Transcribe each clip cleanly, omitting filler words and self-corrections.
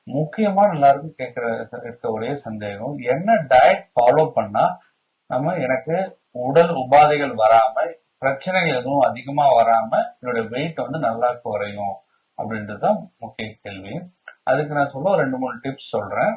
முக்கியமா எல்லாருக்கும் இருக்க ஒரே சந்தேகம், என்ன டயட் ஃபாலோ பண்ணா எனக்கு உடல் உபாதைகள் வராம, பிரச்சனைகள் எதுவும் அதிகமா வராம என்னோட வெயிட் நல்லா குறையும் அப்படின்றதுதான் முக்கிய கேள்வி. அதுக்கு நான் சொல்ல 2-3 டிப்ஸ் சொல்றேன்.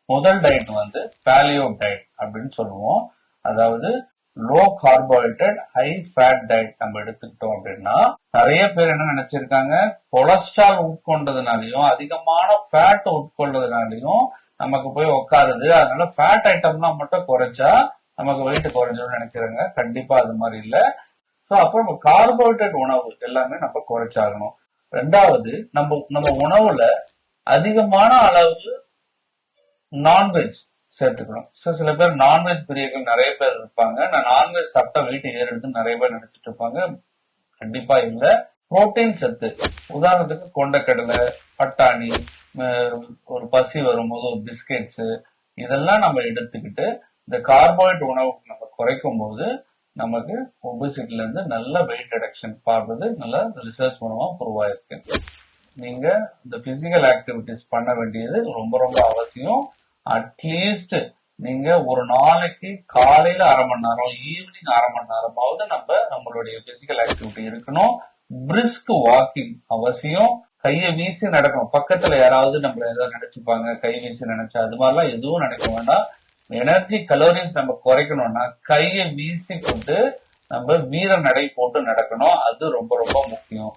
முதல் டயட் பேலியோ டயட் அப்படின்னு சொல்லுவோம். அதாவது low carbohydrate high fat diet நம்ம எடுத்துக்கிட்டோம் அப்படின்னா, நிறைய பேர் என்ன நினைச்சிருக்காங்க, கொலஸ்ட்ரால் உட்கொண்டதுனாலையும் அதிகமான ஃபேட் உட்கொள்றதுனாலையும் நமக்கு போய் உட்காருது, அதனால ஃபேட் ஐட்டம்லாம் மட்டும் குறைச்சா நமக்கு வெயிட் குறைஞ்சிடும் நினைக்கிறாங்க. கண்டிப்பா அது மாதிரி இல்ல. சோ அப்போ நம்ம கார்போஹைட்ரேட் உணவு எல்லாமே நம்ம குறைச்சாகணும். ரெண்டாவது, நம்ம உணவுல அதிகமான அளவு நான்வெஜ் சேர்த்துக்கணும். சில பேர் நான்வெஜ் பிரியர்கள் நிறைய பேர் இருப்பாங்க. நான் நான்வெஜ் சாப்பிட்டா வெயிட் ஏறுதுன்னு நிறைய பேர் நினைச்சிட்டு இருப்பாங்க. கண்டிப்பா இல்ல. புரோட்டீன் சத்து, உதாரணத்துக்கு கொண்டக்கடலை, பட்டாணி, ஒரு பசி வரும்போது ஒரு பிஸ்கெட்ஸ், இதெல்லாம் நம்ம எடுத்துக்கிட்டு இந்த கார்போஹைட்ரேட் உணவு நம்ம குறைக்கும் போது நமக்கு ஒபிசிட்டில இருந்து நல்ல வெயிட் ரிடக்ஷன் பார்ப்பது நல்ல ரிசர்ச் மூலமா ப்ரூவ் ஆயிருக்கு. நீங்க இந்த பிசிக்கல் ஆக்டிவிட்டிஸ் பண்ண வேண்டியது ரொம்ப ரொம்ப அவசியம். அட்லீஸ்ட் நீங்க ஒரு நாளைக்கு காலையில 1/2 மணி நேரம், ஈவினிங் 1/2 மணி நேரமாவது நம்மளுடைய பிசிக்கல் ஆக்டிவிட்டி இருக்கணும். பிரிஸ்க் வாக்கிங் அவசியம். கையை வீசி நடக்கணும். பக்கத்துல யாராவது நம்மள ஏதாவது நினைச்சுப்பாங்க, கை வீசி நினைச்சா, அது மாதிரிலாம் எதுவும் நினைக்க வேண்டாம். எனர்ஜி கலோரிஸ் நம்ம குறைக்கணும்னா கையை வீசி கொண்டு நம்ம வீர நடை போட்டு நடக்கணும். அது ரொம்ப ரொம்ப முக்கியம்.